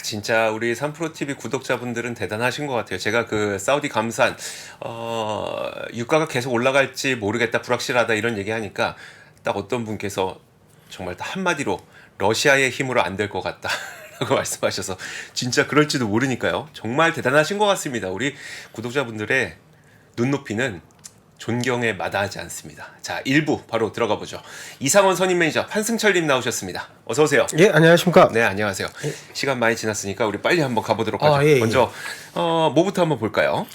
진짜 우리 3프로TV 구독자분들은 대단하신 것 같아요. 제가 그 사우디 감산, 유가가 계속 올라갈지 모르겠다, 불확실하다 이런 얘기하니까 딱 어떤 분께서 정말 딱 한마디로 러시아의 힘으로 안 될 것 같다. 라고 말씀하셔서 진짜 그럴지도 모르니까요. 정말 대단하신 것 같습니다. 우리 구독자분들의 눈높이는 존경에 마다하지 않습니다. 자, 1부 바로 들어가 보죠. 이상원 선임 매니저 판승철님 나오셨습니다. 어서 오세요. 예, 안녕하십니까. 네, 안녕하세요. 예. 시간 많이 지났으니까 우리 빨리 한번 가보도록 하죠. 예, 먼저 뭐부터 한번 볼까요?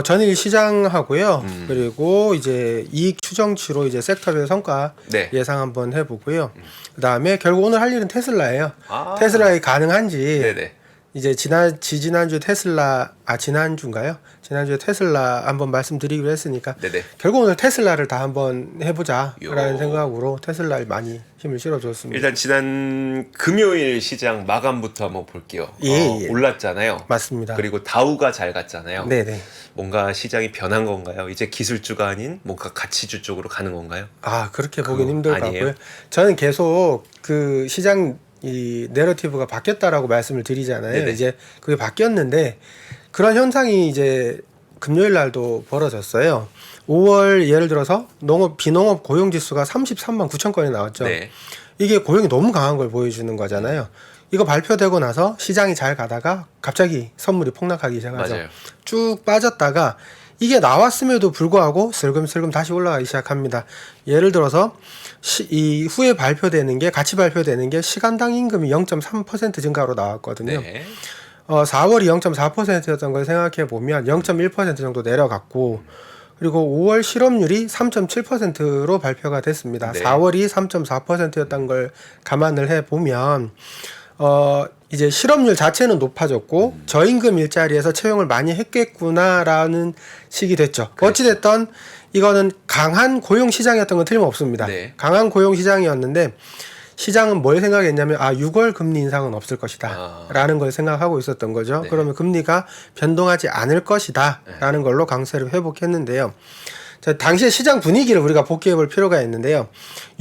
전일 시장하고요. 그리고 이제 이익 추정치로 이제 섹터별 성과 네. 예상 한번 해보고요. 그다음에 결국 오늘 할 일은 테슬라예요. 아. 테슬라에 가능한지 네네. 이제 지난주 테슬라 지난주인가요? 지난주에 테슬라 한번 말씀드리기로 했으니까 네네. 결국 오늘 테슬라를 다 한번 해보자라는 요. 생각으로 테슬라에 많이 힘을 실어줬습니다. 일단 지난 금요일 시장 마감부터 한번 볼게요. 예. 올랐잖아요. 맞습니다. 그리고 다우가 잘 갔잖아요. 네네. 뭔가 시장이 변한 건가요? 이제 기술주가 아닌 뭔가 가치주 쪽으로 가는 건가요? 그렇게 보긴 힘들 것 아니에요? 같고요. 저는 계속 그 시장 이 내러티브가 바뀌었다라고 말씀을 드리잖아요. 네네. 이제 그게 바뀌었는데 그런 현상이 이제 금요일 날도 벌어졌어요. 5월 예를 들어서 비농업 고용 지수가 33만 9천 건이 나왔죠. 네. 이게 고용이 너무 강한 걸 보여주는 거잖아요. 이거 발표되고 나서 시장이 잘 가다가 갑자기 선물이 폭락하기 시작하죠. 맞아요. 쭉 빠졌다가 이게 나왔음에도 불구하고 슬금슬금 다시 올라가기 시작합니다. 예를 들어서 이 후에 발표되는 게 같이 발표되는 게 시간당 임금이 0.3% 증가로 나왔거든요. 네. 4월이 0.4%였던 걸 생각해 보면 0.1% 정도 내려갔고 그리고 5월 실업률이 3.7%로 발표가 됐습니다. 네. 4월이 3.4%였던 걸 감안을 해 보면 이제 실업률 자체는 높아졌고 저임금 일자리에서 채용을 많이 했겠구나라는 식이 됐죠. 그렇죠. 어찌됐든 이거는 강한 고용 시장이었던 건 틀림없습니다. 네. 강한 고용 시장이었는데 시장은 뭘 생각했냐면 6월 금리 인상은 없을 것이다 라는 걸 생각하고 있었던 거죠. 네. 그러면 금리가 변동하지 않을 것이다 라는 걸로 강세를 회복했는데요. 자, 당시의 시장 분위기를 우리가 복귀해 볼 필요가 있는데요.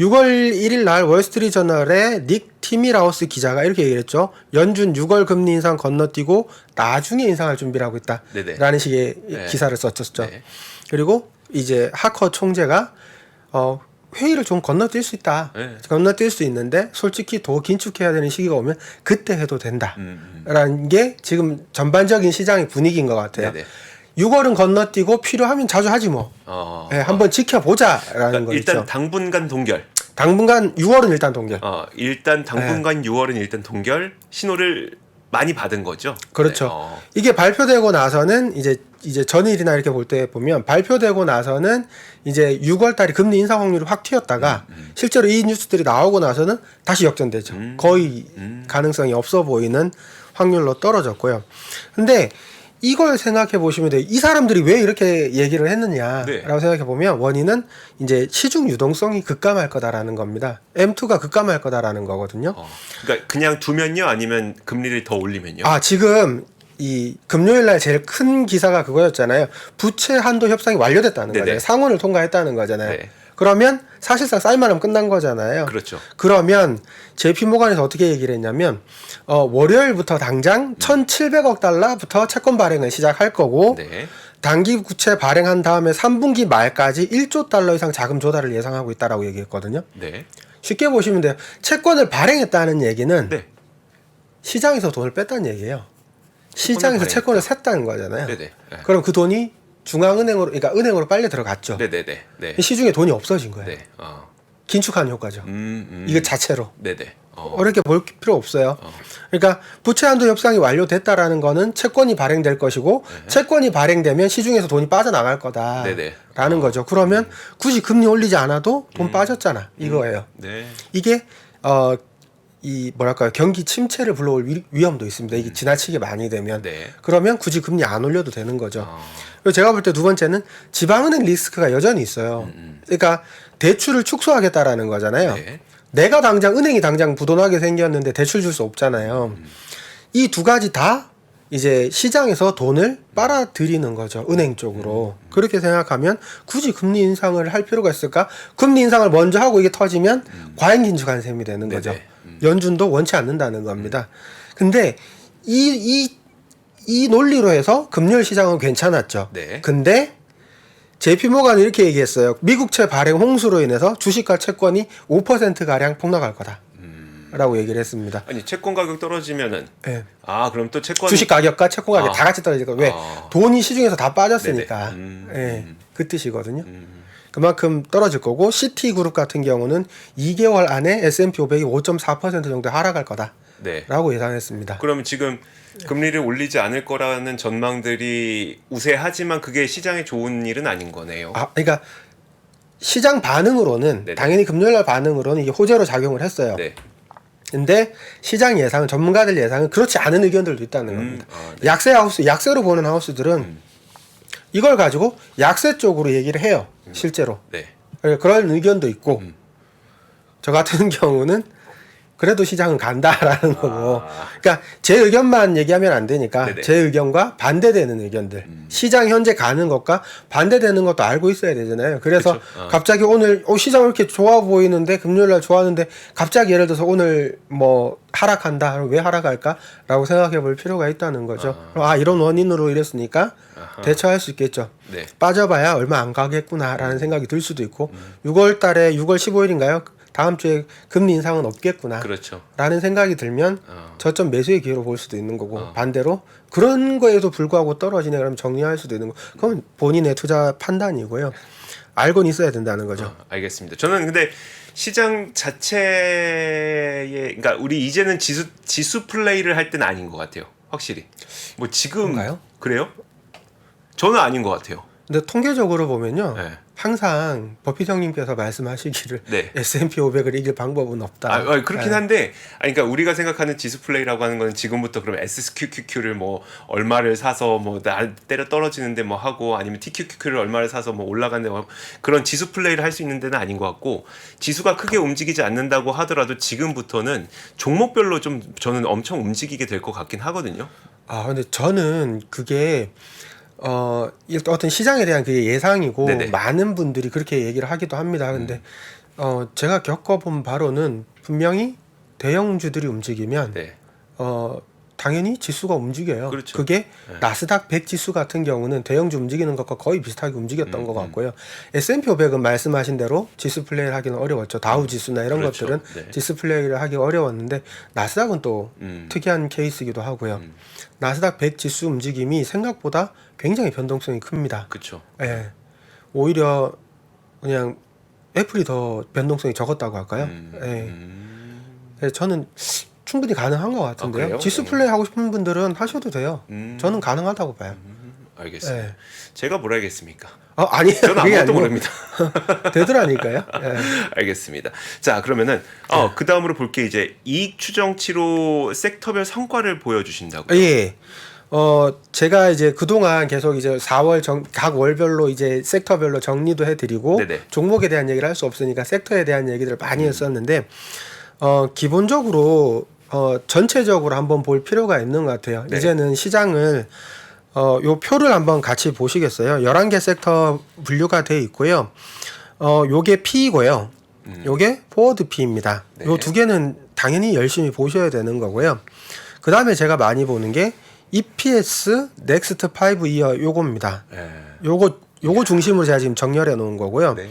6월 1일 날 월스트리트저널의 닉 티미라우스 기자가 이렇게 얘기를 했죠. 연준 6월 금리 인상 건너뛰고 나중에 인상할 준비를 하고 있다 네네. 라는 식의 네. 기사를 썼었죠. 네. 그리고 이제 하커 총재가 회의를 좀 건너뛸 수 있다. 네. 건너뛸 수 있는데 솔직히 더 긴축해야 되는 시기가 오면 그때 해도 된다라는 게 지금 전반적인 시장의 분위기인 것 같아요. 네네. 6월은 건너뛰고 필요하면 자주 하지 뭐. 한번 지켜보자라는 그러니까 거죠. 일단 당분간 동결. 당분간 6월은 일단 동결. 일단 당분간 6월은 일단 동결 신호를 많이 받은 거죠. 그렇죠. 네. 이게 발표되고 나서는 이제 전일이나 이렇게 볼 때 보면 발표되고 나서는 이제 6월 달에 금리 인상 확률이 확 튀었다가 실제로 이 뉴스들이 나오고 나서는 다시 역전되죠. 거의 가능성이 없어 보이는 확률로 떨어졌고요. 근데 이걸 생각해 보시면 돼요. 이 사람들이 왜 이렇게 얘기를 했느냐라고 네. 생각해 보면 원인은 이제 시중 유동성이 급감할 거다라는 겁니다. M2가 급감할 거다라는 거거든요. 그러니까 그냥 두면요, 아니면 금리를 더 올리면요. 지금 이 금요일 날 제일 큰 기사가 그거였잖아요. 부채 한도 협상이 완료됐다는 네네. 거잖아요. 상원을 통과했다는 거잖아요. 네. 그러면 사실상 사인만 하면 끝난 거잖아요. 그렇죠. 그러면 JP 모간에서 어떻게 얘기를 했냐면 월요일부터 당장 1,700억 달러부터 채권 발행을 시작할 거고 네. 단기 부채 발행한 다음에 3분기 말까지 1조 달러 이상 자금 조달을 예상하고 있다라고 얘기했거든요. 네. 쉽게 보시면 돼요. 채권을 발행했다는 얘기는 네. 시장에서 돈을 뺐다는 얘기예요. 시장에서 채권을 샜다는 거잖아요. 네네. 네. 그럼 그 돈이 중앙은행으로, 그러니까 은행으로 빨려 들어갔죠. 네네네. 네. 시중에 돈이 없어진 거예요. 네. 긴축하는 효과죠. 이거 자체로. 네네. 어렵게 볼 필요 없어요. 그러니까 부채 한도 협상이 완료됐다라는 거는 채권이 발행될 것이고 채권이 발행되면 시중에서 돈이 빠져나갈 거다라는 네네. 거죠. 그러면 굳이 금리 올리지 않아도 돈 빠졌잖아 이거예요. 네. 이게 이 뭐랄까요, 경기 침체를 불러올 위험도 있습니다. 이게 지나치게 많이 되면. 네. 그러면 굳이 금리 안 올려도 되는 거죠. 그리고 제가 볼 때 두 번째는 지방은행 리스크가 여전히 있어요. 그러니까 대출을 축소하겠다라는 거잖아요. 네. 내가 은행이 당장 부도나게 생겼는데 대출 줄 수 없잖아요. 이 두 가지 다 이제 시장에서 돈을 빨아들이는 거죠. 은행 쪽으로. 그렇게 생각하면 굳이 금리 인상을 할 필요가 있을까? 금리 인상을 먼저 하고 이게 터지면 과잉 긴축한 셈이 되는 거죠. 네네. 연준도 원치 않는다는 겁니다. 근데 이 논리로 해서 금융 시장은 괜찮았죠. 네. 근데 JP 모간은 이렇게 얘기했어요. 미국채 발행 홍수로 인해서 주식과 채권이 5% 가량 폭락할 거다라고 얘기를 했습니다. 아니 채권 가격 떨어지면은 네. 그럼 또 채권 주식 가격과 채권 가격 다 같이 떨어질 거. 왜? 돈이 시중에서 다 빠졌으니까. 그 뜻이거든요. 그만큼 떨어질 거고 시티그룹 같은 경우는 2개월 안에 S&P 500이 5.4% 정도 하락할 거다라고 네. 예상했습니다. 그러면 지금 금리를 올리지 않을 거라는 전망들이 우세하지만 그게 시장에 좋은 일은 아닌 거네요. 그러니까 시장 반응으로는 네네. 당연히 금요일날 반응으로는 이게 호재로 작용을 했어요. 네. 근데 시장 예상은 전문가들 예상은 그렇지 않은 의견들도 있다는 겁니다. 네. 약세로 보는 하우스들은 이걸 가지고 약세 쪽으로 얘기를 해요. 실제로. 네. 그런 의견도 있고 저 같은 경우는 그래도 시장은 간다라는 거고. 그러니까 제 의견만 얘기하면 안 되니까 네네. 제 의견과 반대되는 의견들. 시장 현재 가는 것과 반대되는 것도 알고 있어야 되잖아요. 그래서 그쵸. 갑자기 오늘 시장 왜 이렇게 좋아 보이는데 금요일 날 좋았는데 갑자기 예를 들어서 오늘 뭐 하락한다. 그럼 왜 하락할까라고 생각해 볼 필요가 있다는 거죠. 이런 원인으로 이랬으니까 대처할 수 있겠죠. 네. 빠져봐야 얼마 안 가겠구나라는 생각이 들 수도 있고 6월 달에 6월 15일인가요? 다음 주에 금리 인상은 없겠구나. 그렇죠. 라는 생각이 들면 저점 매수의 기회로 볼 수도 있는 거고 반대로 그런 거에도 불구하고 떨어지네 그러면 정리할 수도 있는 거. 그건 본인의 투자 판단이고요. 알고는 있어야 된다는 거죠. 알겠습니다. 저는 근데 시장 자체에 그러니까 우리 이제는 지수 플레이를 할 때는 아닌 것 같아요. 확실히. 뭐 지금 그런가요? 그래요? 저는 아닌 것 같아요. 근데 통계적으로 보면요. 네. 항상 버핏 형님께서 말씀하시기를 네. S&P 500을 이길 방법은 없다. 그렇긴 네. 한데, 그러니까 우리가 생각하는 지수 플레이라고 하는 거는 지금부터 그럼 SQQQ를 뭐 얼마를 사서 뭐 때려 떨어지는데 뭐 하고 아니면 TQQQ를 얼마를 사서 뭐 올라가는데 뭐 그런 지수 플레이를 할 수 있는 데는 아닌 것 같고 지수가 크게 움직이지 않는다고 하더라도 지금부터는 종목별로 좀 저는 엄청 움직이게 될 것 같긴 하거든요. 근데 저는 그게 어떤 시장에 대한 그게 예상이고 네네. 많은 분들이 그렇게 얘기를 하기도 합니다. 근데 제가 겪어본 바로는 분명히 대형주들이 움직이면 네. 당연히 지수가 움직여요. 그렇죠. 그게 나스닥 100 지수 같은 경우는 대형주 움직이는 것과 거의 비슷하게 움직였던 것 같고요. S&P 500은 말씀하신 대로 지수 플레이를 하기는 어려웠죠. 다우 지수나 이런 그렇죠. 것들은 네. 지수 플레이를 하기 어려웠는데 나스닥은 또 특이한 케이스이기도 하고요. 나스닥 100 지수 움직임이 생각보다 굉장히 변동성이 큽니다. 그렇죠. 예. 오히려 그냥 애플이 더 변동성이 적었다고 할까요? 예. 그래서 저는 충분히 가능한 것 같은데요. 그래요? 지수 플레이 하고 싶은 분들은 하셔도 돼요. 저는 가능하다고 봐요. 알겠습니다. 예. 제가 뭘 알겠습니까? 아니에요. 저는 그게 아무것도 아니고 모릅니다. 되더라니까요. 예. 알겠습니다. 자, 그러면은 그 다음으로 볼 게 이제 이익 추정치로 섹터별 성과를 보여주신다고요. 예. 제가 이제 그동안 계속 이제 4월 각 월별로 이제 섹터별로 정리도 해드리고 네네. 종목에 대한 얘기를 할 수 없으니까 섹터에 대한 얘기들을 많이 했었는데 기본적으로 전체적으로 한번 볼 필요가 있는 것 같아요. 네. 이제는 시장을 요 표를 한번 같이 보시겠어요? 11개 섹터 분류가 돼 있고요. 요게 P이고요. 요게 포워드 P입니다. 네. 요 두 개는 당연히 열심히 보셔야 되는 거고요. 그 다음에 제가 많이 보는 게 EPS 넥스트 5 이어 요겁니다. 네. 요거 중심으로 제가 지금 정렬해 놓은 거고요. 네.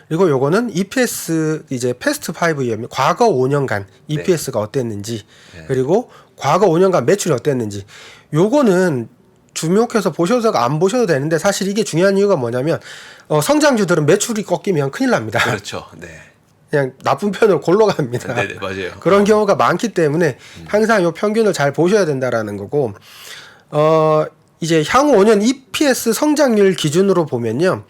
그리고 요거는 EPS 이제 패스트 5 이어입니다. 과거 5년간 EPS가 어땠는지 그리고 과거 5년간 매출이 어땠는지 요거는 주목해서 보셔도 안 보셔도 되는데 사실 이게 중요한 이유가 뭐냐면 성장주들은 매출이 꺾이면 큰일 납니다. 그렇죠. 네. 그냥 나쁜 편으로 골로 갑니다. 네, 맞아요. 그런 경우가 많기 때문에 항상 요 평균을 잘 보셔야 된다라는 거고 이제 향후 5년 EPS 성장률 기준으로 보면요.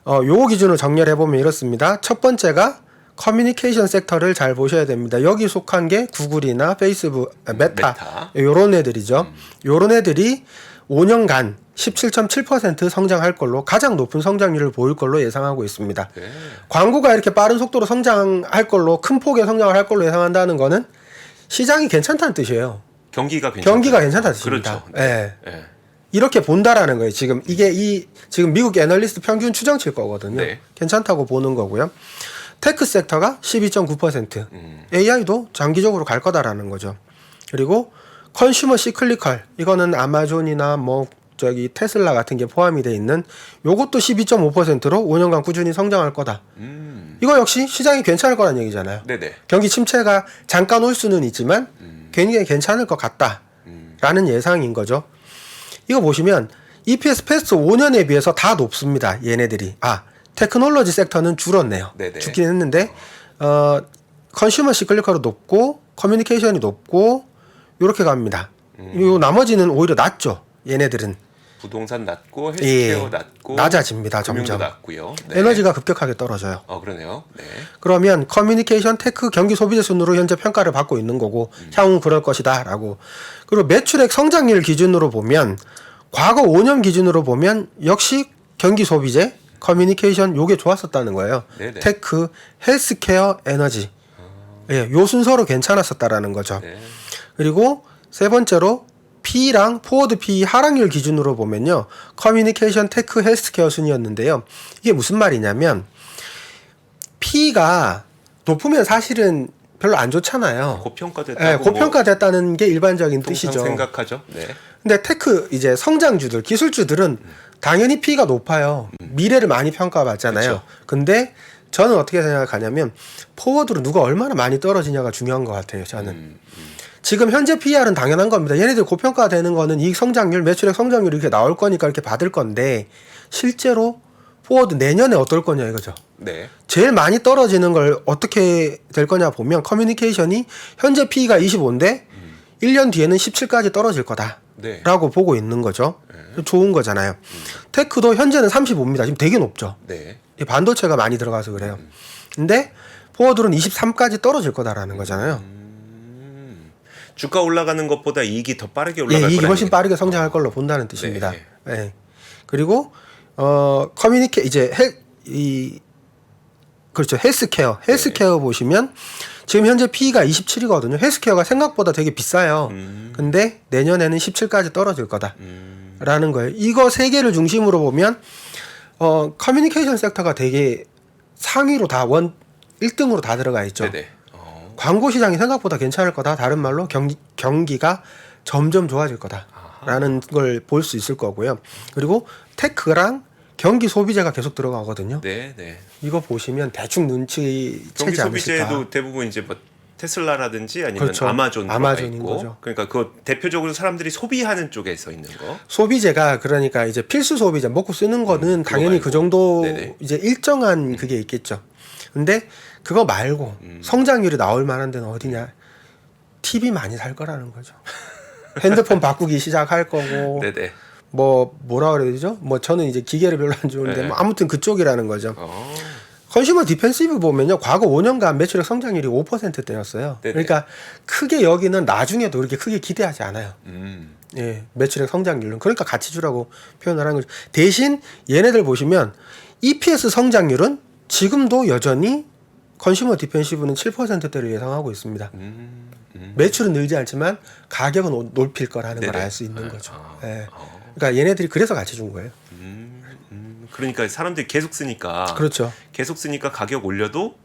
요 기준으로 정렬해 보면 이렇습니다. 첫 번째가 커뮤니케이션 섹터를 잘 보셔야 됩니다. 여기 속한 게 구글이나 페이스북, 메타 요런 애들이죠. 요런 애들이 5년간 17.7% 성장할 걸로 가장 높은 성장률을 보일 걸로 예상하고 있습니다. 네. 광고가 이렇게 빠른 속도로 성장할 걸로 큰 폭의 성장을 할 걸로 예상한다는 거는 시장이 괜찮다는 뜻이에요. 경기가 괜찮다. 경기가 괜찮다는 뜻입니다. 그렇죠. 네. 네. 이렇게 본다라는 거예요. 지금 이게 지금 미국 애널리스트 평균 추정치일 거거든요. 네. 괜찮다고 보는 거고요. 테크 섹터가 12.9%, AI도 장기적으로 갈 거다라는 거죠. 그리고 컨슈머 시클리컬 이거는 아마존이나 뭐 저기 테슬라 같은 게 포함이 돼 있는 요것도 12.5%로 5년간 꾸준히 성장할 거다. 이거 역시 시장이 괜찮을 거란 얘기잖아요. 네네. 경기 침체가 잠깐 올 수는 있지만 굉장히 괜찮을 것 같다라는 예상인 거죠. 이거 보시면 EPS 패스트 5년에 비해서 다 높습니다. 얘네들이. 테크놀로지 섹터는 줄었네요. 네네. 죽긴 했는데 컨슈머 시클리컬이 높고 커뮤니케이션이 높고 요렇게 갑니다. 요 나머지는 오히려 낮죠. 얘네들은. 부동산 낮고 헬스케어 낮고 낮아집니다. 금융도 점점. 낮고요. 네. 에너지가 급격하게 떨어져요. 그러네요. 네. 그러면 커뮤니케이션, 테크, 경기 소비재 순으로 현재 평가를 받고 있는 거고 향후 그럴 것이다라고. 그리고 매출액 성장률 기준으로 보면 과거 5년 기준으로 보면 역시 경기 소비재, 커뮤니케이션 요게 좋았었다는 거예요. 네네. 테크, 헬스케어, 에너지. 예, 요 순서로 괜찮았었다라는 거죠. 네. 그리고 세 번째로 P랑 포워드 P 하락률 기준으로 보면요. 커뮤니케이션, 테크, 헬스케어 순이었는데요. 이게 무슨 말이냐면 P가 높으면 사실은 별로 안 좋잖아요. 고평가됐다고 네, 고평가됐다는 게 일반적인 통상 뜻이죠. 생각하죠. 네. 근데 테크 이제 성장주들, 기술주들은 당연히 P가 높아요. 미래를 많이 평가받잖아요. 그쵸. 근데 저는 어떻게 생각하냐면 포워드로 누가 얼마나 많이 떨어지냐가 중요한 것 같아요. 저는. 지금 현재 PER은 당연한 겁니다. 얘네들 고평가되는 거는 이익 성장률, 매출액 성장률이 이렇게 나올 거니까 이렇게 받을 건데 실제로 포워드 내년에 어떨 거냐 이거죠. 네. 제일 많이 떨어지는 걸 어떻게 될 거냐 보면 커뮤니케이션이 현재 PE가 25인데 1년 뒤에는 17까지 떨어질 거다. 네. 라고 보고 있는 거죠. 좋은 거잖아요. 테크도 현재는 35입니다. 지금 되게 높죠. 네. 이 반도체가 많이 들어가서 그래요. 근데 포워드는 23까지 떨어질 거다라는 거잖아요. 주가 올라가는 것보다 이익이 더 빠르게 예, 올라갈 이익이 거라는 훨씬 얘기. 빠르게 성장할 걸로 본다는 뜻입니다. 네. 예. 그리고 그렇죠. 헬스케어 보시면 지금 현재 PE가 27이거든요. 헬스케어가 생각보다 되게 비싸요. 근데 내년에는 17까지 떨어질 거다라는 거예요. 이거 세 개를 중심으로 보면 커뮤니케이션 섹터가 되게 상위로 다 1등으로 다 들어가 있죠. 네네. 광고 시장이 생각보다 괜찮을 거다. 다른 말로 경기가 점점 좋아질 거다라는 걸 볼 수 있을 거고요. 그리고 테크랑 경기 소비재가 계속 들어가거든요. 네, 네. 이거 보시면 대충 경기 눈치채지 않으실까. 소비재도 대부분 이제 뭐 테슬라라든지 아니면 그렇죠. 아마존 들어가 아마존인 있고. 거죠. 그러니까 그 대표적으로 사람들이 소비하는 쪽에 서 있는 거. 소비재가 그러니까 이제 필수 소비재 먹고 쓰는 거는 당연히 말고. 그 정도 네네. 이제 일정한 그게 있겠죠. 근데 그거 말고 성장률이 나올 만한 데는 어디냐? TV 많이 살 거라는 거죠. 핸드폰 바꾸기 시작할 거고. 네네. 뭐라 그래야 되죠? 저는 이제 기계를 별로 안 좋은데 네. 아무튼 그쪽이라는 거죠. 컨슈머 디펜시브 보면요. 과거 5년간 매출액 성장률이 5%대였어요. 네네. 그러니까 크게 여기는 나중에도 그렇게 크게 기대하지 않아요. 예, 매출액 성장률은. 그러니까 같이 주라고 표현을 하는 거죠. 대신 얘네들 보시면 EPS 성장률은 지금도 여전히 컨슈머 디펜시브는 7%대를 예상하고 있습니다. 매출은 늘지 않지만 가격은 높일 거라는 걸 네네. 알 수 있는 거죠. 예. 그러니까 얘네들이 그래서 같이 준 거예요. 그러니까 사람들이 계속 쓰니까. 그렇죠. 계속 쓰니까 가격 올려도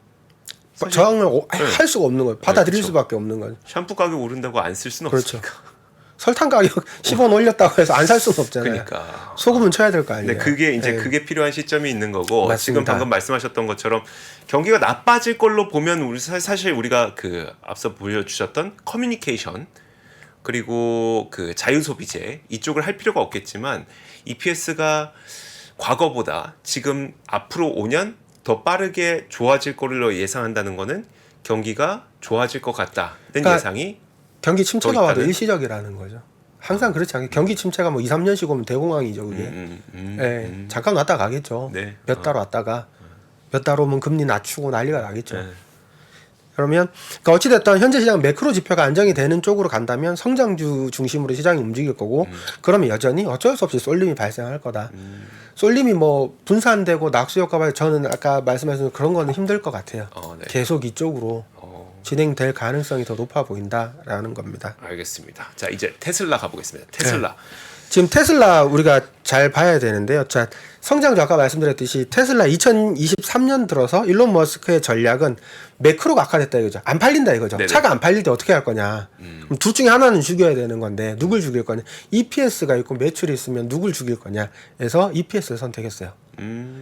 사실 저항을 할 수가 없는 거예요. 받아들일 그렇죠. 수밖에 없는 거죠. 샴푸 가격 오른다고 안 쓸 수는 그렇죠. 없으니까. 설탕 가격 10원 올렸다고 해서 안 살 수는 없잖아요. 그러니까. 소금은 쳐야 될 거 아니에요. 근데 그게 이제 예. 그게 필요한 시점이 있는 거고 맞습니다. 지금 방금 말씀하셨던 것처럼 경기가 나빠질 걸로 보면 우리 사실 우리가 그 앞서 보여주셨던 커뮤니케이션 그리고 그 자유소비재 이쪽을 할 필요가 없겠지만 EPS가 과거보다 지금 앞으로 5년 더 빠르게 좋아질 걸로 예상한다는 거는 경기가 좋아질 것 같다는 그러니까 예상이 경기 침체가 더 와도 있다는? 일시적이라는 거죠. 항상 그렇지 않게 경기 침체가 뭐 2, 3년씩 오면 대공황이죠, 그게. 잠깐 왔다 가겠죠. 네. 몇 달 왔다가 몇 달 오면 금리 낮추고 난리가 나겠죠. 네. 그러면 그러니까 어찌됐든 현재 시장 매크로 지표가 안정이 되는 쪽으로 간다면 성장주 중심으로 시장이 움직일 거고 그러면 여전히 어쩔 수 없이 쏠림이 발생할 거다. 쏠림이 뭐 분산되고 낙수 효과가 저는 아까 말씀하신 그런 거는 힘들 것 같아요. 네. 계속 이쪽으로 진행될 가능성이 더 높아 보인다라는 겁니다. 알겠습니다. 자 이제 테슬라 가보겠습니다. 테슬라. 지금 테슬라 우리가 잘 봐야 되는데요. 자, 성장주 아까 말씀드렸듯이 테슬라 2023년 들어서 일론 머스크의 전략은 매크로가 악화됐다 이거죠. 안 팔린다 이거죠. 네네. 차가 안 팔릴 때 어떻게 할 거냐. 그럼 둘 중에 하나는 죽여야 되는 건데 누굴 죽일 거냐. EPS가 있고 매출이 있으면 누굴 죽일 거냐 해서 EPS를 선택했어요.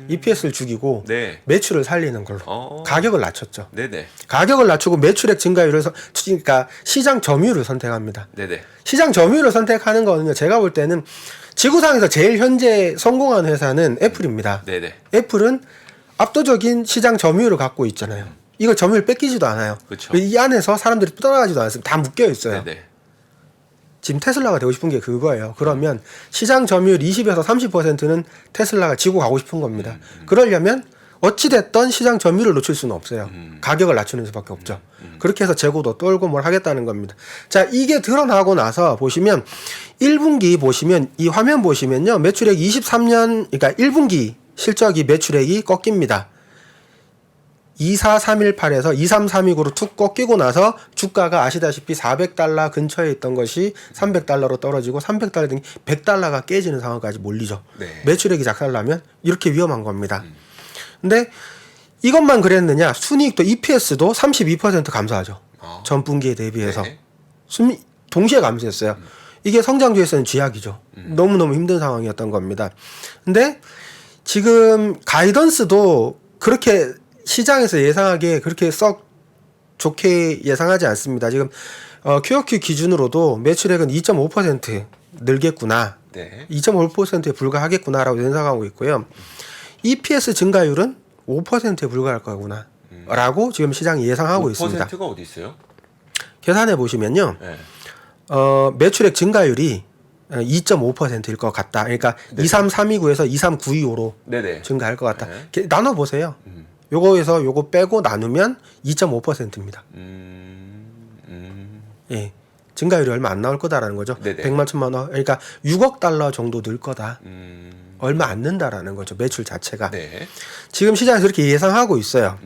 EPS를 죽이고 네. 매출을 살리는 걸로 가격을 낮췄죠. 네네. 가격을 낮추고 매출액 증가율을 그러니까 시장 점유율을 선택합니다. 네네. 시장 점유율을 선택하는 거는요. 제가 볼 때는 지구상에서 제일 현재 성공한 회사는 애플입니다. 네네. 애플은 압도적인 시장 점유율을 갖고 있잖아요. 이거 점유율 뺏기지도 않아요. 그쵸. 이 안에서 사람들이 떠나가지도 않습니다. 다 묶여 있어요. 네네. 지금 테슬라가 되고 싶은 게 그거예요. 그러면 시장 점유율 20에서 30%는 테슬라가 지고 가고 싶은 겁니다. 그러려면 어찌됐던 시장 점유율을 놓칠 수는 없어요. 가격을 낮추는 수밖에 없죠. 그렇게 해서 재고도 떨고 뭘 하겠다는 겁니다. 자, 이게 드러나고 나서 보시면 1분기 보시면 이 화면 보시면요. 매출액 23년 그러니까 1분기 실적이 매출액이 꺾입니다. 24318에서 23329로 툭 꺾이고 나서 주가가 아시다시피 400달러 근처에 있던 것이 300달러로 떨어지고 300달러 등이 100달러가 깨지는 상황까지 몰리죠. 네. 매출액이 작살나면 이렇게 위험한 겁니다. 근데 이것만 그랬느냐? 순이익도 EPS도 32% 감소하죠. 전 분기에 대비해서. 네. 동시에 감소했어요. 이게 성장주에서는 쥐약이죠. 너무너무 힘든 상황이었던 겁니다. 근데 지금 가이던스도 그렇게 시장에서 예상하기에 그렇게 썩 좋게 예상하지 않습니다. 지금 QOQ 기준으로도 매출액은 2.5% 늘겠구나. 네. 2.5%에 불과하겠구나라고 예상하고 있고요. EPS 증가율은 5%에 불과할 거구나. 라고 지금 시장이 예상하고 있습니다. 5%가 어디 있어요? 계산해 보시면요. 네. 매출액 증가율이 2.5%일 것 같다. 그러니까 23329에서 23925로 네네. 증가할 것 같다. 네. 나눠 보세요. 요거에서 요거 빼고 나누면 2.5%입니다. 예. 증가율이 얼마 안 나올 거다라는 거죠. 네네. 100만 천만 원. 그러니까 6억 달러 정도 늘 거다. 얼마 안 는다라는 거죠. 매출 자체가. 네. 지금 시장에서 그렇게 예상하고 있어요.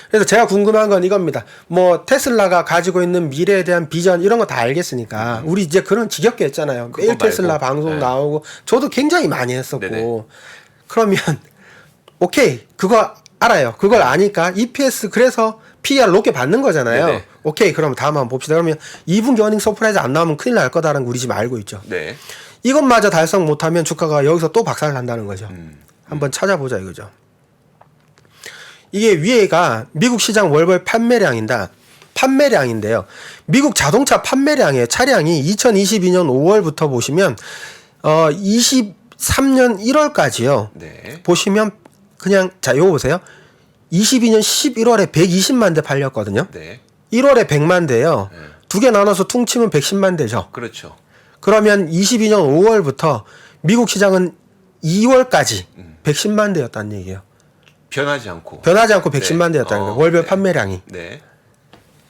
그래서 제가 궁금한 건 이겁니다. 뭐 테슬라가 가지고 있는 미래에 대한 비전 이런 거 다 알겠으니까 우리 이제 그런 지겹게 했잖아요. 매일 말고. 테슬라 방송 네. 나오고 저도 굉장히 많이 했었고 네네. 그러면 오케이 그거 알아요. 그걸 아니까 EPS 그래서 PER 높게 받는 거잖아요. 네네. 오케이 그럼 다음 한번 봅시다. 그러면 2분기 어닝 서프라이즈 안 나오면 큰일 날 거다라는 거 우리 지금 알고 있죠. 네. 이것마저 달성 못하면 주가가 여기서 또 박살 난다는 거죠. 한번 찾아보자 이거죠. 이게 위에가 미국 시장 월별 판매량인데요. 미국 자동차 판매량의 차량이 2022년 5월부터 보시면 23년 1월까지요. 네. 보시면 그냥 자 요거 보세요. 22년 11월에 120만 대 팔렸거든요. 네. 1월에 100만 대요. 네. 두 개 나눠서 퉁치면 110만 대죠. 그렇죠. 그러면 22년 5월부터 미국 시장은 2월까지 110만 대였다는 얘기예요. 변하지 않고. 변하지 않고 110만 네. 대였다는 거예요. 월별 네. 판매량이. 네.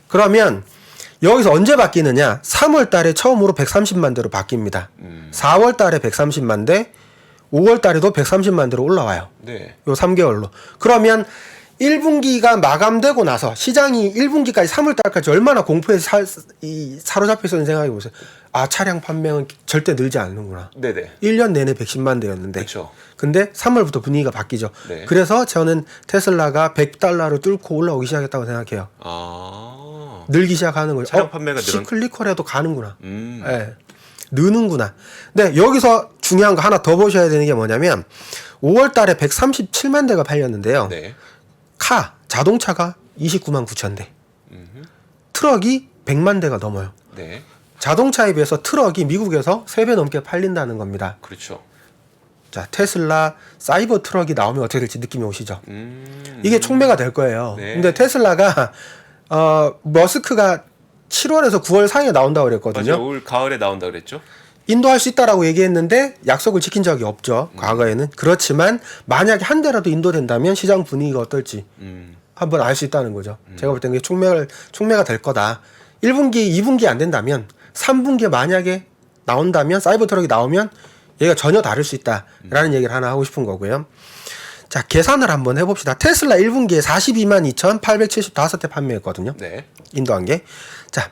그러면 여기서 언제 바뀌느냐? 3월 달에 처음으로 130만 대로 바뀝니다. 4월 달에 130만 대, 5월 달에도 130만 대로 올라와요. 네. 요 3개월로. 그러면 1분기가 마감되고 나서 시장이 1분기까지 3월 달까지 얼마나 공포에 사로잡혀 있었는지 생각해 보세요. 아, 차량 판매는 절대 늘지 않는구나. 네네. 1년 내내 110만 대였는데. 그렇죠. 근데 3월부터 분위기가 바뀌죠. 네. 그래서 저는 테슬라가 100달러를 뚫고 올라오기 시작했다고 생각해요. 아. 늘기 시작하는 거죠. 차량 판매가 시클리컬해도 가는구나. 예. 느는구나. 근데 여기서 중요한 거 하나 더 보셔야 되는 게 뭐냐면 5월 달에 137만 대가 팔렸는데요. 네. 자동차가 29만 9천 대. 트럭이 100만 대가 넘어요. 네. 자동차에 비해서 트럭이 미국에서 3배 넘게 팔린다는 겁니다. 그렇죠. 자, 테슬라 사이버 트럭이 나오면 어떻게 될지 느낌이 오시죠? 이게 촉매가 될 거예요. 네. 근데 테슬라가 머스크가 7월에서 9월 사이에 나온다고 그랬거든요. 맞아요. 올 가을에 나온다 그랬죠. 인도할 수 있다라고 얘기했는데 약속을 지킨 적이 없죠. 과거에는. 그렇지만 만약에 한 대라도 인도된다면 시장 분위기가 어떨지 한번 알 수 있다는 거죠. 제가 볼 때는 촉매가 될 거다. 1분기, 2분기 안 된다면 3분기에 만약에 나온다면 사이버 트럭이 나오면 얘가 전혀 다를 수 있다라는 얘기를 하나 하고 싶은 거고요. 자, 계산을 한번 해봅시다. 테슬라 1분기에 42만 2,875대 판매했거든요. 네. 인도한 게. 자,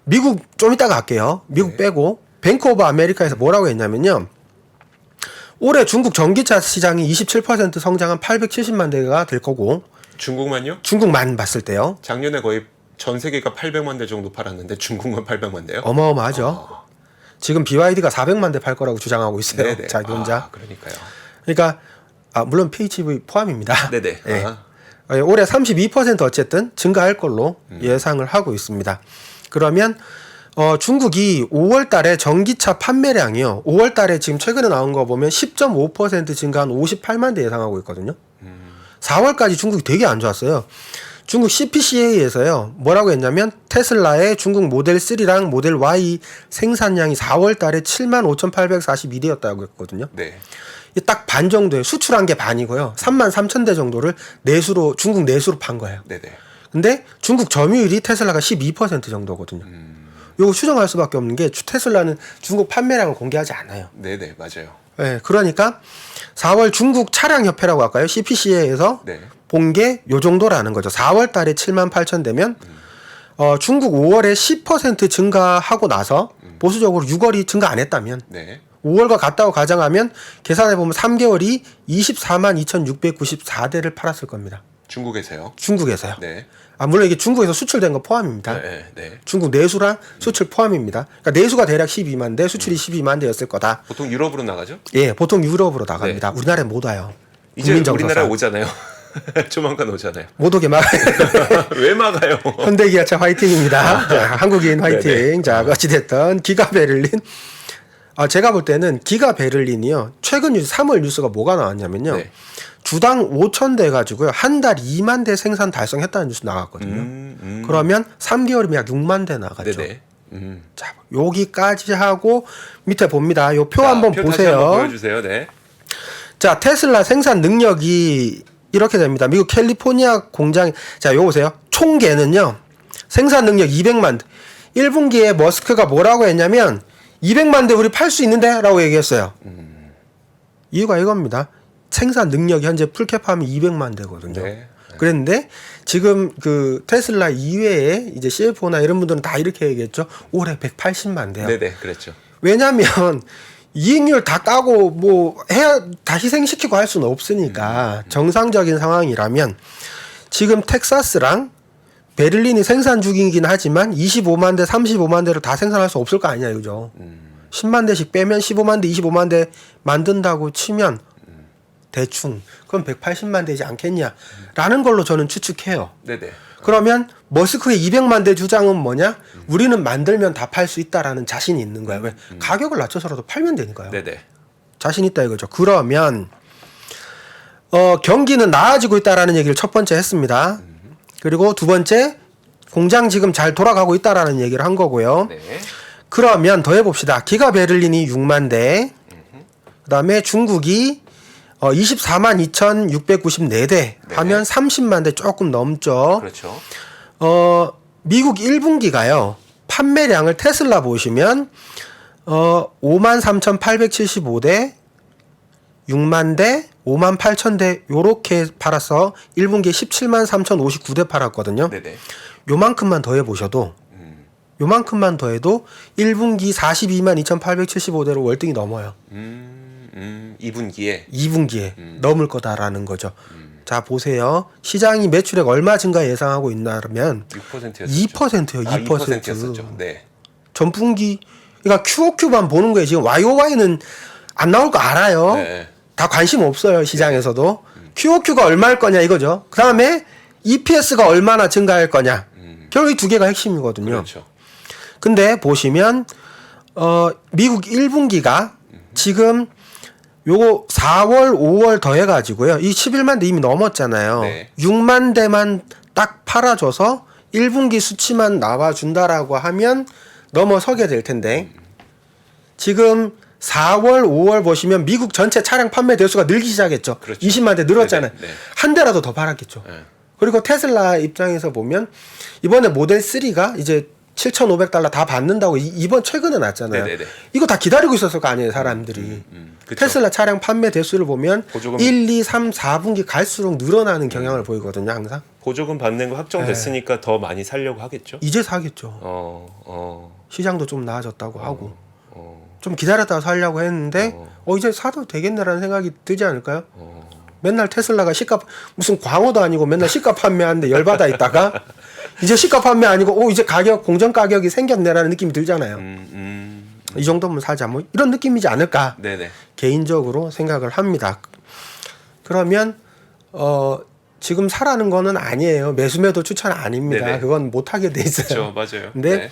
미국 좀 이따가 할게요. 미국 네. 빼고 뱅크 오브 아메리카에서 뭐라고 했냐면요. 올해 중국 전기차 시장이 27% 성장한 870만 대가 될 거고 중국만요? 중국만 봤을 때요. 작년에 거의 전 세계가 800만 대 정도 팔았는데 중국만 800만 대요? 어마어마하죠. 지금 BYD가 400만 대 팔 거라고 주장하고 있어요. 네네. 자기 혼자. 그러니까요. 그러니까 물론 PHEV 포함입니다. 네네. 예. 올해 32% 어쨌든 증가할 걸로 예상을 하고 있습니다. 그러면 중국이 5월 달에 전기차 판매량이요. 5월 달에 지금 최근에 나온 거 보면 10.5% 증가한 58만 대 예상하고 있거든요. 4월까지 중국이 되게 안 좋았어요. 중국 CPCA에서요. 뭐라고 했냐면 테슬라의 중국 모델 3랑 모델 Y 생산량이 4월 달에 75,842대였다고 했거든요. 네. 딱 반 정도예요. 수출한 게 반이고요. 33,000대 정도를 내수로 중국 내수로 판 거예요. 네네. 근데 중국 점유율이 테슬라가 12% 정도거든요. 요거 추정할 수밖에 없는 게 테슬라는 중국 판매량을 공개하지 않아요. 네네, 맞아요. 네, 그러니까 4월 중국 차량 협회라고 할까요? CPCA에서 네. 본 게 요 정도라는 거죠. 4월 달에 78,000대면 중국 5월에 10% 증가하고 나서 보수적으로 6월이 증가 안 했다면 네. 5월과 같다고 가정하면 계산해 보면 3개월이 24만 2,694대를 팔았을 겁니다. 중국에서요? 중국에서요. 네. 물론 이게 중국에서 수출된 거 포함입니다. 네. 네. 중국 내수랑 수출 포함입니다. 그러니까 내수가 대략 12만 대, 수출이 12만 대였을 거다. 보통 유럽으로 나가죠? 예, 보통 유럽으로 나갑니다. 우리나라에 못 와요. 이제 우리나라에 오잖아요. 조만간 오잖아요. 못 오게 막아요. 왜 막아요? 현대기아차 화이팅입니다. 자, 한국인 화이팅. 네네. 자, 어찌됐든 기가 베를린. 제가 볼 때는 기가 베를린이요. 최근 뉴스 3월 뉴스가 뭐가 나왔냐면요. 네. 주당 5,000대 가지고요. 한 달 2만 대 생산 달성했다는 뉴스 나왔거든요. 그러면 3개월이면 약 6만 대 나갔죠. 네네. 자, 여기까지 하고 밑에 봅니다. 요 표 자, 한번 표 다시 보세요. 한번 보여주세요. 네. 자, 테슬라 생산 능력이 이렇게 됩니다. 미국 캘리포니아 공장, 자, 요거 보세요. 총계는요, 생산 능력 200만 대. 1분기에 머스크가 뭐라고 했냐면, 200만 대 우리 팔 수 있는데? 라고 얘기했어요. 이유가 이겁니다. 생산 능력이 현재 풀캡하면 200만 대거든요. 네. 그랬는데, 지금 그 테슬라 이외에 이제 CFO나 이런 분들은 다 이렇게 얘기했죠. 올해 180만 대요. 네네, 그랬죠. 왜냐면 이익률 다 까고 뭐 해야 다 희생시키고 할 수는 없으니까 정상적인 상황이라면 지금 텍사스랑 베를린이 생산 중이긴 하지만 25만 대, 35만 대를 다 생산할 수 없을 거 아니냐 이거죠. 10만 대씩 빼면 15만 대, 25만 대 만든다고 치면 대충 그럼 180만 대지 않겠냐라는 걸로 저는 추측해요. 네네. 그러면 머스크의 200만 대 주장은 뭐냐? 우리는 만들면 다 팔 수 있다라는 자신이 있는 거야. 왜? 가격을 낮춰서라도 팔면 되니까요. 네네. 자신 있다 이거죠. 그러면 경기는 나아지고 있다라는 얘기를 첫 번째 했습니다. 그리고 두 번째 공장 지금 잘 돌아가고 있다라는 얘기를 한 거고요. 네. 그러면 더 해봅시다. 기가 베를린이 6만 대, 그다음에 중국이 24만 2,694대 하면 30만 대 조금 넘죠. 그렇죠. 미국 1분기가요. 판매량을 테슬라 보시면 5만 3,875대, 6만 대, 5만 8천 대 요렇게 팔아서 1분기에 17만 3,059대 팔았거든요. 네네. 요만큼만 더 해보셔도 요만큼만 더 해도 1분기 42만 2,875대로 월등히 넘어요. 2분기에 2분기에 넘을 거다라는 거죠. 자, 보세요. 시장이 매출액 얼마 증가 예상하고 있나면 6%였죠. 2%요. 2%. 2%였었죠. 네. 전분기 그러니까 QOQ만 보는 거예요. 지금 YOY는 안 나올 거 알아요. 네. 다 관심 없어요. 시장에서도. QOQ가 얼마일 거냐 이거죠. 그다음에 EPS가 얼마나 증가할 거냐. 결국 이 두 개가 핵심이거든요. 그렇죠. 근데 보시면 미국 1분기가 지금 요거 4월, 5월 더해 가지고요. 이 11만 대 이미 넘었잖아요. 네. 6만 대만 딱 팔아줘서 1분기 수치만 나와준다라고 하면 넘어서게 될 텐데 지금 4월, 5월 보시면 미국 전체 차량 판매 대수가 늘기 시작했죠. 그렇죠. 20만 대 늘었잖아요. 네네, 네. 한 대라도 더 팔았겠죠. 네. 그리고 테슬라 입장에서 보면 이번에 모델 3가 이제 7,500달러 다 받는다고 이번 최근에 났잖아요. 네네네. 이거 다 기다리고 있었을 거 아니에요, 사람들이. 그쵸. 테슬라 차량 판매 대수를 보면 보조금- 1, 2, 3, 4분기 갈수록 늘어나는 경향을 보이거든요, 항상. 보조금 받는 거 확정됐으니까 더 많이 살려고 하겠죠. 이제 사겠죠. 어. 시장도 좀 나아졌다고 하고. 좀 기다렸다가 살려고 했는데 이제 사도 되겠네라는 생각이 들지 않을까요? 맨날 테슬라가 시가 무슨 광어도 아니고 맨날 시가 판매하는데 열받아 있다가 이제 시가 판매 아니고 이제 가격 공정 가격이 생겼네라는 느낌이 들잖아요. 이 정도면 사자 뭐 이런 느낌이지 않을까 네네. 개인적으로 생각을 합니다. 그러면 지금 사라는 거는 아니에요. 매수매도 추천 아닙니다. 네네. 그건 못 하게 돼 있어요. 그렇죠, 맞아요. 근데 네.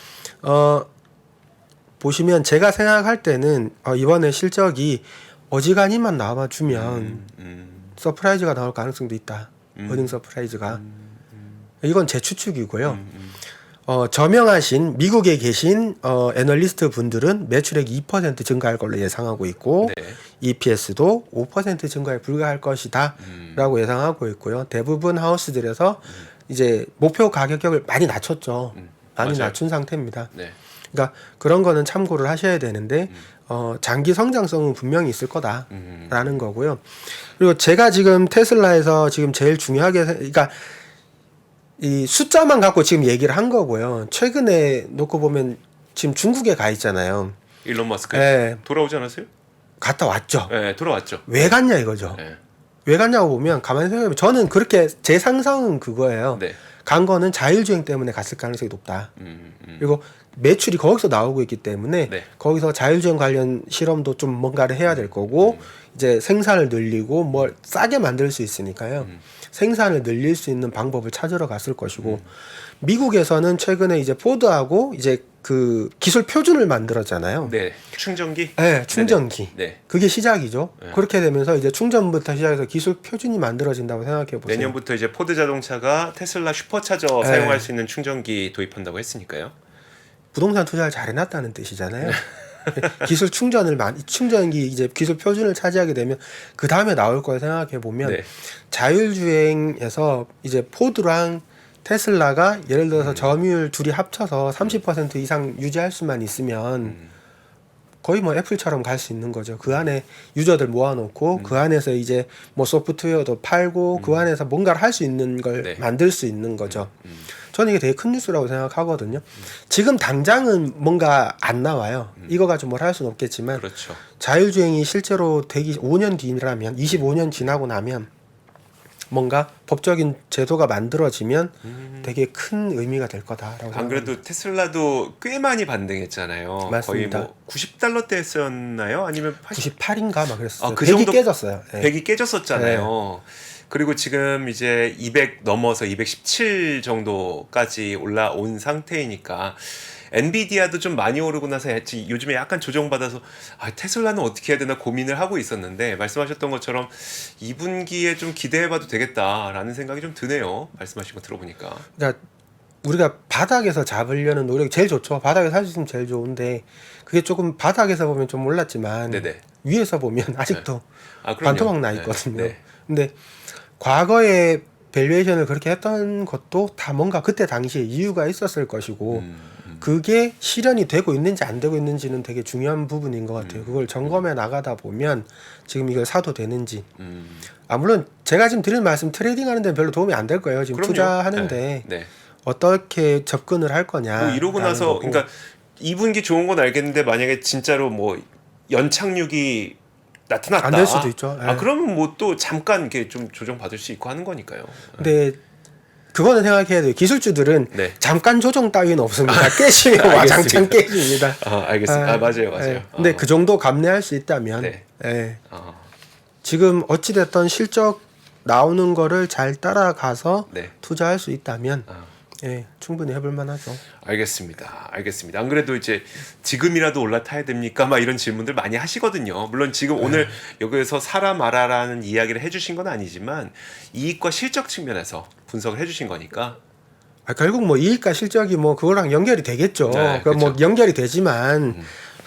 보시면 제가 생각할 때는 이번에 실적이 어지간히만 나와주면 서프라이즈가 나올 가능성도 있다. 어닝 서프라이즈가 이건 제 추측이고요. 저명하신 미국에 계신 애널리스트 분들은 매출액이 2% 증가할 걸로 예상하고 있고 네. EPS도 5% 증가에 불과할 것이다라고 예상하고 있고요. 대부분 하우스들에서 이제 목표 가격을 많이 낮췄죠. 많이 맞아요. 낮춘 상태입니다. 네. 그러니까 그런 거는 참고를 하셔야 되는데 장기 성장성은 분명히 있을 거다라는 거고요. 그리고 제가 지금 테슬라에서 지금 제일 중요하게 그러니까 이 숫자만 갖고 지금 얘기를 한 거고요. 최근에 놓고 보면 지금 중국에 가 있잖아요. 일론 머스크 네. 돌아오지 않았어요? 갔다 왔죠. 네, 돌아왔죠. 왜 갔냐 이거죠. 네. 왜 갔냐고 보면 가만히 생각해보면 저는 그렇게 제 상상은 그거예요. 네. 간 거는 자율주행 때문에 갔을 가능성이 높다. 그리고 매출이 거기서 나오고 있기 때문에 네. 거기서 자율주행 관련 실험도 좀 뭔가를 해야 될 거고 이제 생산을 늘리고 뭘 싸게 만들 수 있으니까요. 생산을 늘릴 수 있는 방법을 찾으러 갔을 것이고 미국에서는 최근에 이제 포드하고 이제 그 기술 표준을 만들었잖아요. 네. 충전기? 네, 충전기. 네. 그게 시작이죠. 네. 그렇게 되면서 이제 충전부터 시작해서 기술 표준이 만들어진다고 생각해 보세요. 내년부터 이제 포드 자동차가 테슬라 슈퍼차저 네. 사용할 수 있는 충전기 도입한다고 했으니까요. 부동산 투자를 잘 해놨다는 뜻이잖아요. 기술 충전을 충전기 이제 기술 표준을 차지하게 되면 그 다음에 나올 걸 생각해 보면 네. 자율주행에서 이제 포드랑 테슬라가 예를 들어서 점유율 둘이 합쳐서 30% 이상 유지할 수만 있으면 거의 뭐 애플처럼 갈 수 있는 거죠. 그 안에 유저들 모아놓고 그 안에서 이제 뭐 소프트웨어도 팔고 그 안에서 뭔가를 할 수 있는 걸 네. 만들 수 있는 거죠. 저는 이게 되게 큰 뉴스라고 생각하거든요. 지금 당장은 뭔가 안 나와요. 이거 가지고 뭘 할 수는 없겠지만 그렇죠. 자율주행이 실제로 되기 5년 뒤라면 25년 지나고 나면 뭔가 법적인 제도가 만들어지면 되게 큰 의미가 될 거다라고 안 생각합니다. 그래도 테슬라도 꽤 많이 반등했잖아요. 맞습니다. 거의 뭐 90달러대였나요? 아니면 98인가 막 그랬어요. 그 100이 정도- 깨졌어요. 네. 100이 깨졌었잖아요. 그리고 지금 이제 200 넘어서 217 정도까지 올라온 상태이니까 엔비디아도 좀 많이 오르고 나서 요즘에 약간 조정받아서 테슬라는 어떻게 해야 되나 고민을 하고 있었는데 말씀하셨던 것처럼 2분기에 좀 기대해봐도 되겠다라는 생각이 좀 드네요. 말씀하신 거 들어보니까. 그러니까 우리가 바닥에서 잡으려는 노력이 제일 좋죠. 바닥에서 살 수 있으면 제일 좋은데 그게 조금 바닥에서 보면 좀 몰랐지만 네네. 위에서 보면 아직도 그럼요. 반토막 나 네, 있거든요. 네. 근데 과거에 밸류에이션을 그렇게 했던 것도 다 뭔가 그때 당시에 이유가 있었을 것이고 그게 실현이 되고 있는지 안 되고 있는지는 되게 중요한 부분인 것 같아요. 그걸 점검해 나가다 보면 지금 이걸 사도 되는지. 물론 제가 지금 드리는 말씀 트레이딩 하는 데는 별로 도움이 안 될 거예요. 지금 그럼요. 투자하는데 네, 네. 어떻게 접근을 할 거냐. 뭐 이러고 나서 그러니까 2분기 좋은 건 알겠는데 만약에 진짜로 뭐 연착륙이 나타났다. 안 될 수도 있죠. 예. 그러면 뭐 또 잠깐 이렇게 좀 조정 받을 수 있고 하는 거니까요. 근데 그거는 생각해야 돼요. 기술주들은 네. 잠깐 조정 따위는 없습니다. 깨시면 와장창 깨집니다. 알겠습니다. 맞아요. 예. 근데 그 정도 감내할 수 있다면 네. 예. 아, 지금 어찌됐던 실적 나오는 거를 잘 따라가서 네. 투자할 수 있다면 아. 예, 충분히 해볼 만하죠. 알겠습니다. 안 그래도 이제 지금이라도 올라타야 됩니까? 막 이런 질문들 많이 하시거든요. 물론 지금 오늘 여기서 사라 마라라는 이야기를 해주신 건 아니지만 이익과 실적 측면에서 분석을 해주신 거니까. 결국 뭐 이익과 실적이 뭐 그거랑 연결이 되겠죠. 네, 그럼 뭐 그렇죠. 연결이 되지만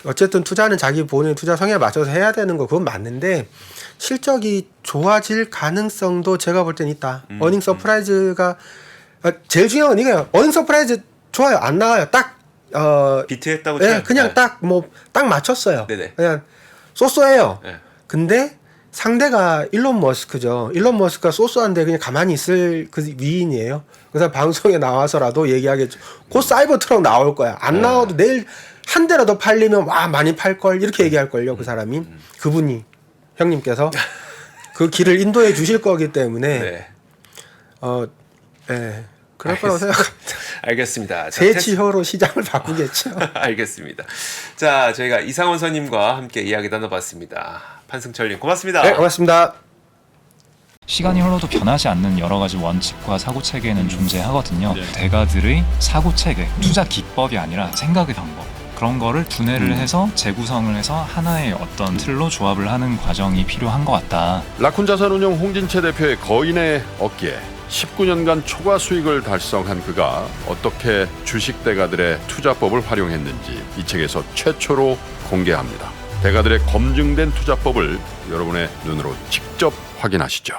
어쨌든 투자는 자기 본인 투자 성향에 맞춰서 해야 되는 거 그건 맞는데 실적이 좋아질 가능성도 제가 볼 땐 있다. 어닝 서프라이즈가 제일 중요한 건 이거예요. 어닝 서프라이즈 좋아요. 안 나와요. 딱 비트했다고 예, 쳐요. 그냥 네. 딱 맞췄어요. 네네. 그냥 쏘쏘해요. 네. 근데 상대가 일론 머스크죠. 일론 머스크가 쏘쏘한데 그냥 가만히 있을 그 위인이에요. 그래서 방송에 나와서라도 얘기하겠죠. 곧 사이버 트럭 나올 거야. 안 나와도 내일 한 대라도 팔리면 와 많이 팔 걸 이렇게 얘기할 걸요. 그 사람이 그분이 형님께서 그 길을 인도해 주실 거기 때문에 네. 그럴 거라고 생각합니다. 알겠습니다. 자, 대치효로 시장을 바꾸겠죠. 알겠습니다. 자, 저희가 이상원 선임과 함께 이야기 나눠봤습니다. 판승철님 고맙습니다. 네, 고맙습니다. 시간이 흘러도 변하지 않는 여러 가지 원칙과 사고 체계는 존재하거든요. 대가들의 사고 체계, 투자 기법이 아니라 생각의 방법. 그런 거를 분해를 해서 재구성을 해서 하나의 어떤 틀로 조합을 하는 과정이 필요한 것 같다. 라쿤 자산운용 홍진채 대표의 거인의 어깨에 19년간 초과 수익을 달성한 그가 어떻게 주식 대가들의 투자법을 활용했는지 이 책에서 최초로 공개합니다. 대가들의 검증된 투자법을 여러분의 눈으로 직접 확인하시죠.